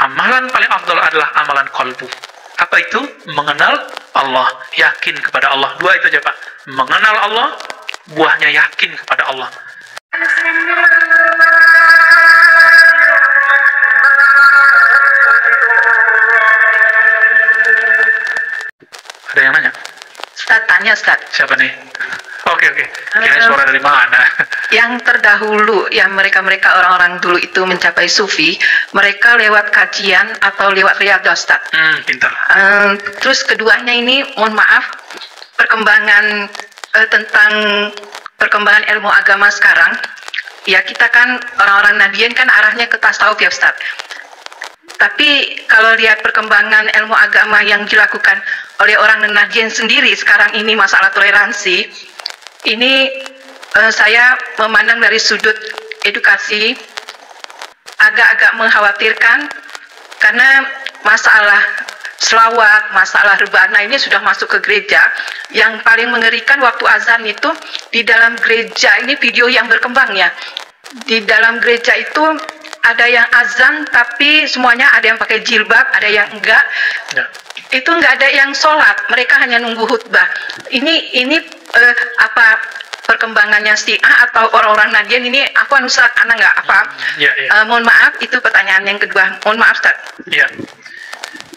Amalan paling afdal adalah amalan kolbu. Apa itu? Mengenal Allah, yakin kepada Allah. Dua itu aja Pak. Mengenal Allah, buahnya yakin kepada Allah. Ada yang nanya? Ustaz, tanya Ustaz. Siapa nih? Oke. Kira suara dari mana? Yang terdahulu, yang mereka orang-orang dulu itu mencapai sufi, mereka lewat kajian atau lewat riyadhah Ustaz. Pintar. Terus keduanya ini, mohon maaf, perkembangan tentang perkembangan ilmu agama sekarang, ya kita kan orang-orang Nahdiyin kan arahnya ke tasawuf ya Ustaz. Tapi kalau lihat perkembangan ilmu agama yang dilakukan oleh orang Nahdiyin sendiri sekarang ini, masalah toleransi, ini saya memandang dari sudut edukasi agak-agak mengkhawatirkan, karena masalah selawat, masalah rebana ini sudah masuk ke gereja. Yang paling mengerikan waktu azan itu di dalam gereja ini, video yang berkembang ya, di dalam gereja itu ada yang azan tapi semuanya ada yang pakai jilbab, ada yang enggak. Ya. Itu enggak ada yang sholat, mereka hanya nunggu khutbah. Ini apa perkembangannya Syiah atau orang-orang Nahdiyin ini? Aku Ustaz, anak enggak apa? Ya. Mohon maaf, itu pertanyaan yang kedua. Mohon maaf Ustaz. Ya.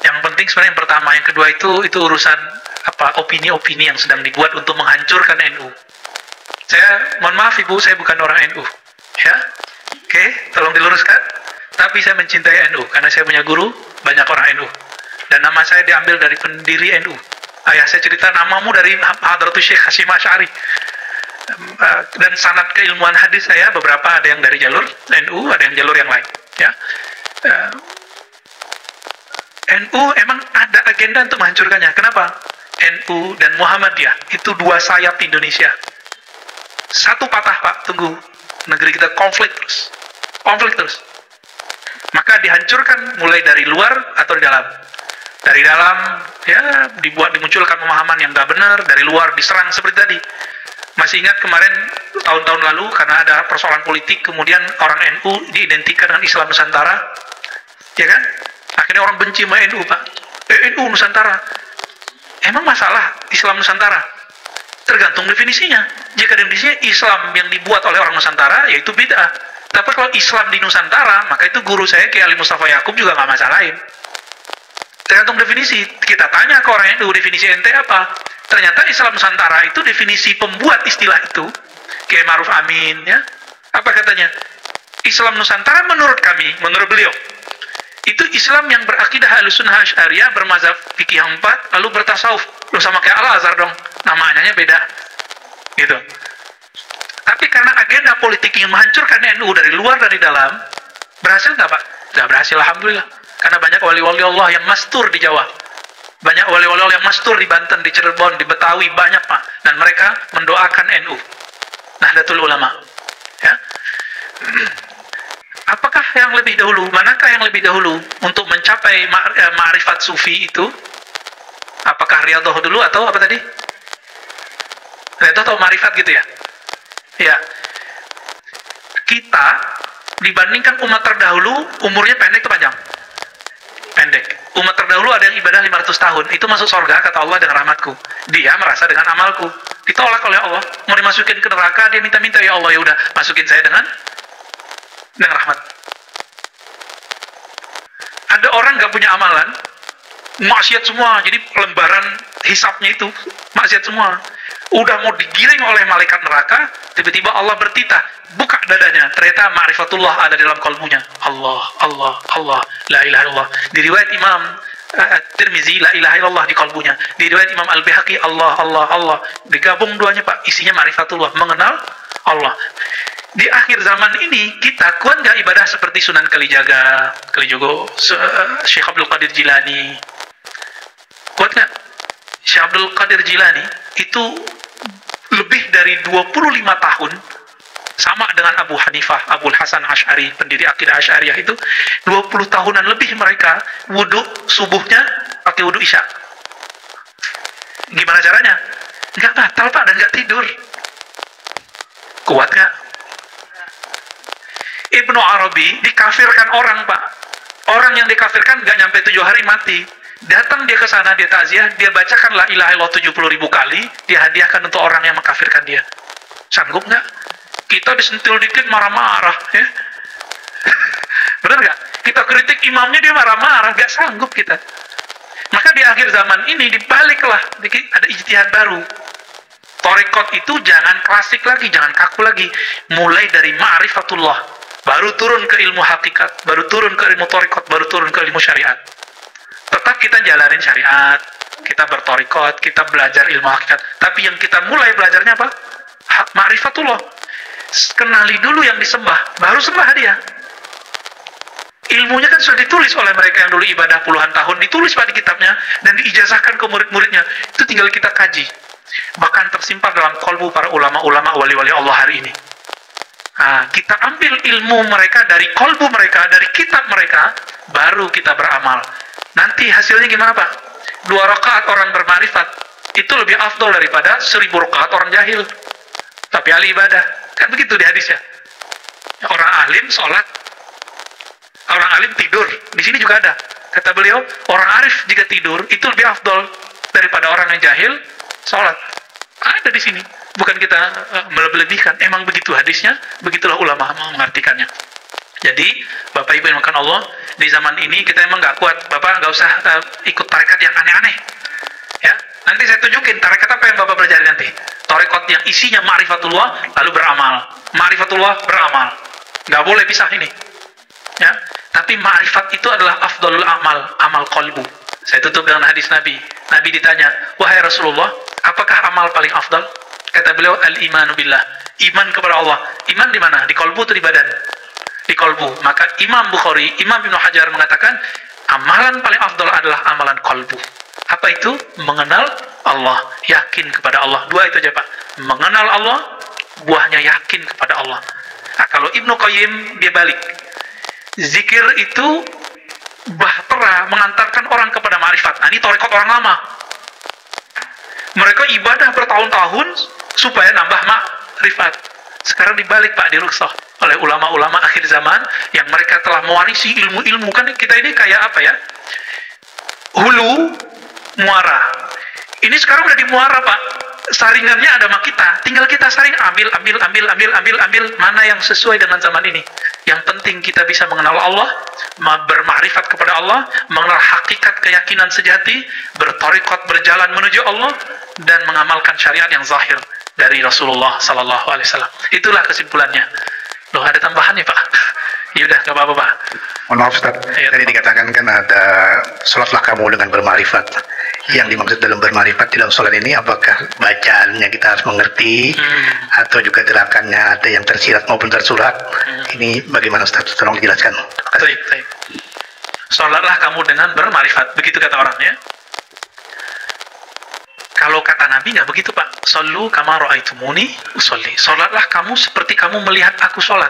Yang penting sebenarnya yang pertama, yang kedua itu urusan apa, opini-opini yang sedang dibuat untuk menghancurkan NU. Saya mohon maaf Ibu, saya bukan orang NU. Ya. Oke, tolong diluruskan. Tapi saya mencintai NU karena saya punya guru banyak orang NU. Dan nama saya diambil dari pendiri NU. Ayah saya cerita, namamu dari Hadratus Syekh Hasyim Asy'ari. Dan sanad keilmuan hadis saya beberapa ada yang dari jalur NU, ada yang jalur yang lain. Ya. NU emang ada agenda untuk menghancurkannya. Kenapa? NU dan Muhammadiyah itu dua sayap Indonesia. Satu patah Pak, tunggu. Negeri kita konflik terus. Maka dihancurkan mulai dari luar atau di dalam. Dari dalam ya dimunculkan pemahaman yang nggak benar, dari luar diserang seperti tadi. Masih ingat kemarin tahun-tahun lalu karena ada persoalan politik, kemudian orang NU diidentikan dengan Islam Nusantara, ya kan? Akhirnya orang benci sama NU Pak. NU Nusantara. Emang masalah Islam Nusantara? Tergantung definisinya. Jika definisinya Islam yang dibuat oleh orang Nusantara, yaitu bid'ah. Tapi kalau Islam di Nusantara, maka itu guru saya Kiai Ali Mustafa Yakub juga nggak masalahin. Tergantung definisi. Kita tanya ke orang NU, definisi ente apa? Ternyata Islam Nusantara itu definisi pembuat istilah itu, Kiai Ma'ruf Amin, ya. Apa katanya? Islam Nusantara menurut kami, menurut beliau, itu Islam yang berakidah Ahlussunnah Asy'ariyah, bermazhab fikih yang 4, lalu bertasawuf. Lu sama kayak Al-Azhar dong, namanya beda. Gitu. Tapi karena agenda politik yang menghancurkan NU dari luar dari dalam, berhasil nggak Pak? Nggak berhasil, alhamdulillah. Karena banyak wali-wali Allah yang mastur di Jawa. Banyak wali-wali Allah yang mastur di Banten, di Cirebon, di Betawi, banyak Pak. Dan mereka mendoakan NU. Nahdlatul Ulama. Ya. Apakah yang lebih dahulu? Manakah yang lebih dahulu untuk mencapai ma'rifat sufi itu? Apakah riyadhah dulu atau apa tadi? Riyadhah atau ma'rifat gitu ya? Ya. Kita dibandingkan umat terdahulu umurnya pendek atau panjang? Pendek. Umat terdahulu ada yang ibadah 500 tahun. Itu masuk surga kata Allah dengan rahmatku. Dia merasa dengan amalku. Ditolak oleh Allah. Mau dimasukin ke neraka, dia minta-minta, ya Allah, ya udah masukin saya dengan rahmat. Ada orang gak punya amalan, maksiat semua, jadi lembaran hisapnya itu maksiat semua. Udah mau digiring oleh malaikat neraka, tiba-tiba Allah bertitah, buka dadanya, ternyata ma'rifatullah ada dalam kalbunya. Allah, la ilaha illallah. Di riwayat Imam Tirmizi, la ilaha illallah di kalbunya. Di riwayat Imam Al-Baihaqi, Allah. Digabung duanya Pak, isinya ma'rifatullah, mengenal Allah. Di akhir zaman ini, kita kuat nggak ibadah seperti Sunan Kalijogo, Syekh Abdul Qadir Jilani? Kuat nggak? Syekh Abdul Qadir Jilani itu lebih dari 25 tahun, sama dengan Abu Hanifah, Abul Hasan Asy'ari, pendiri akidah Asy'ariyah itu, 20 tahunan lebih mereka wudhu subuhnya pakai wudhu isya. Gimana caranya? Nggak batal Pak, dan nggak tidur. Kuat nggak? Ibnu Arabi dikafirkan orang Pak. Orang yang dikafirkan nggak nyampe 7 hari mati. Datang dia ke sana, dia takziah, dia bacakan la ilaha illallah 70.000 kali, dia hadiahkan untuk orang yang mengkafirkan dia. Sanggup nggak? Kita disentil dikit marah-marah, ya. Benar nggak? Kita kritik imamnya, dia marah-marah, nggak sanggup kita. Maka di akhir zaman ini dibaliklah, ada ijtihad baru. Thariqat itu jangan klasik lagi, jangan kaku lagi. Mulai dari ma'rifatullah, baru turun ke ilmu hakikat, baru turun ke ilmu thariqat, baru turun ke ilmu syariat. Tetap kita jalanin syariat, kita berthariqat, kita belajar ilmu hakikat. Tapi yang kita mulai belajarnya apa? Ma'rifatullah. Kenali dulu yang disembah, baru sembah dia. Ilmunya kan sudah ditulis oleh mereka yang dulu ibadah puluhan tahun, ditulis pada kitabnya, dan diijazahkan ke murid-muridnya. Itu tinggal kita kaji. Bahkan tersimpan dalam kolbu para ulama-ulama wali-wali Allah hari ini. Nah, kita ambil ilmu mereka dari kolbu mereka, dari kitab mereka, baru kita beramal. Nanti hasilnya gimana Pak? 2 rakaat orang bermarifat, itu lebih afdol daripada 1000 rakaat orang jahil. Tapi ahli ibadah. Kan begitu di hadisnya. Orang alim sholat, orang alim tidur. Di sini juga ada. Kata beliau, orang arif jika tidur, itu lebih afdol daripada orang yang jahil sholat. Ada di sini. Bukan kita melebih-lebihkan. Emang begitu hadisnya, begitulah ulama mengartikannya. Jadi, Bapak Ibu yang makan Allah, di zaman ini kita emang nggak kuat. Bapak nggak usah ikut tarekat yang aneh-aneh. Ya, nanti saya tunjukin tarekat apa yang Bapak pelajari nanti. Tarekat yang isinya ma'rifatullah, lalu beramal. Ma'rifatullah, beramal. Nggak boleh pisah ini. Ya, tapi ma'rifat itu adalah afdalul amal, amal qalbu. Saya tutup dengan hadis Nabi. Nabi ditanya, wahai Rasulullah, apakah amal paling afdal? Kata beliau, al-imanu billah. Iman kepada Allah. Iman di mana? Di qalbu atau di badan? Di qalbu. Maka Imam Bukhari, Imam Ibnu Hajar mengatakan, amalan paling afdal adalah amalan qalbu. Apa itu? Mengenal Allah, yakin kepada Allah. 2 itu aja Pak. Mengenal Allah, buahnya yakin kepada Allah. Nah, kalau Ibnu Qayyim, dia balik. Zikir itu bahtera mengantarkan orang kepada ma'rifat. Nah, ini thariqat orang lama. Mereka ibadah bertahun-tahun supaya nambah ma'rifat. Sekarang dibalik Pak, diruksah oleh ulama-ulama akhir zaman yang mereka telah mewarisi ilmu-ilmu. Kan kita ini kayak apa ya? Hulu, muara. Ini sekarang udah di muara Pak. Saringannya ada sama kita. Tinggal kita saring, ambil. Mana yang sesuai dengan zaman ini. Yang penting kita bisa mengenal Allah, bermakrifat kepada Allah, mengenal hakikat keyakinan sejati, berthariqat berjalan menuju Allah, dan mengamalkan syariat yang zahir dari Rasulullah Sallallahu Alaihi Wasallam. Itulah kesimpulannya. Loh, ada tambahannya Pak? Ya udah, nggak apa-apa Pak. Mohon maaf Ustaz, tadi dikatakan kan ada sholatlah kamu dengan bermarifat. Yang dimaksud dalam bermarifat di dalam sholat ini, apakah bacaannya kita harus mengerti, atau juga gerakannya ada yang tersirat maupun tersurat? Ini bagaimana Ustaz? Tolong dijelaskan. Baik. Sholatlah kamu dengan bermarifat, begitu kata orang ya. Kalau kata Nabi nggak begitu Pak. Shollu kama ra'aitumuni usolli. Sholatlah kamu seperti kamu melihat aku sholat.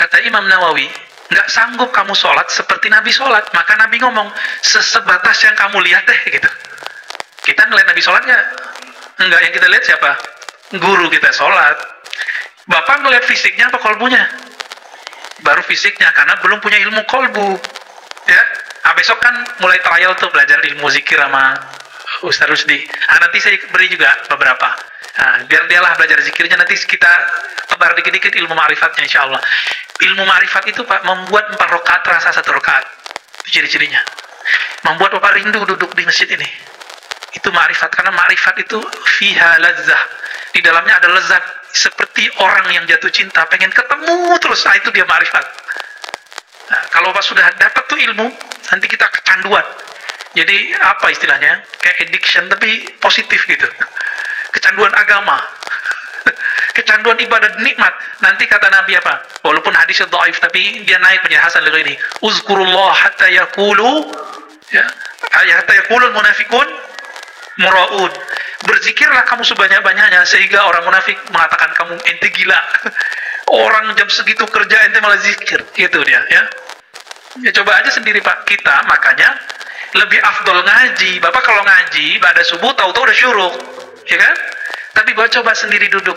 Kata Imam Nawawi, nggak sanggup kamu sholat seperti Nabi sholat. Maka Nabi ngomong, sesebatas yang kamu lihat deh gitu. Kita ngeliat Nabi sholat nggak? Enggak, yang kita lihat siapa? Guru kita sholat. Bapak ngeliat fisiknya apa kolbunya? Baru fisiknya, karena belum punya ilmu kolbu. Ya, besok kan mulai trial tuh belajar ilmu zikir sama Ustaz Rusdi. Nanti saya beri juga beberapa. Biar dialah belajar zikirnya, nanti kita tebar dikit-dikit ilmu ma'rifatnya insya Allah. Ilmu ma'rifat itu Pak, membuat 4 rakaat terasa 1 rakaat. Itu ciri-cirinya. Membuat Bapak rindu duduk di masjid ini. Itu ma'rifat, karena ma'rifat itu fiha lazzah. Di dalamnya ada lezat, seperti orang yang jatuh cinta, pengen ketemu terus. Nah, itu dia ma'rifat. Nah, kalau Bapak sudah dapat tuh ilmu, nanti kita kecanduan. Jadi apa istilahnya? Kayak addiction tapi positif gitu. Kecanduan agama. Kecanduan ibadah nikmat. Nanti kata Nabi apa? Walaupun hadisnya dhaif tapi dia naik menjadi hasan li ghairi. Uzkurullah hatta yaqulu ya, hatta yaqulul munafiqun muraun. Berzikirlah kamu sebanyak-banyaknya sehingga orang munafik mengatakan kamu ente gila. Orang jam segitu kerja ente malah zikir. Itu dia ya. Ya coba aja sendiri Pak. Kita makanya lebih afdol ngaji. Bapak kalau ngaji pada subuh tahu-tahu udah syuruk, ya kan? Tapi Bapak coba sendiri duduk,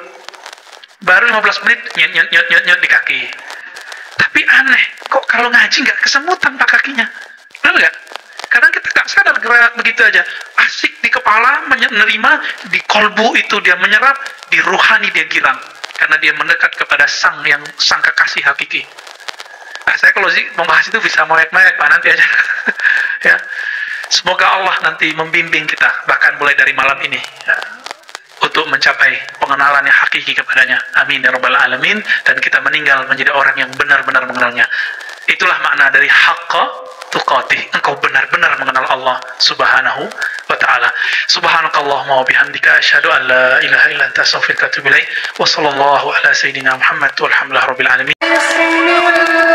baru 15 menit nyet di kaki. Tapi Tapi aneh, kok kalau ngaji nggak kesemutan pak kakinya? Benar nggak? Kadang kita nggak sadar gerak begitu aja. Asik di kepala, menerima, di kolbu itu dia menyerap, di ruhani dia girang. Karena dia mendekat kepada sang kekasih hakiki. Nah, saya kalau sih membahas itu bisa melek-melek pak, nanti aja. Ya. Semoga Allah nanti membimbing kita, bahkan mulai dari malam ini, ya, untuk mencapai pengenalan yang hakiki kepadanya. Amin ya rabbal alamin. Dan kita meninggal menjadi orang yang benar-benar mengenalnya. Itulah makna dari haqqa tuqatih. Engkau benar-benar mengenal Allah subhanahu wa ta'ala. Subhanakallahumma wa bihamdika asyhadu an la ilaha illa anta astaghfiruka wa atubu ilaik. Wa sallallahu ala sayyidina Muhammad walhamdulillahi rabbil alamin.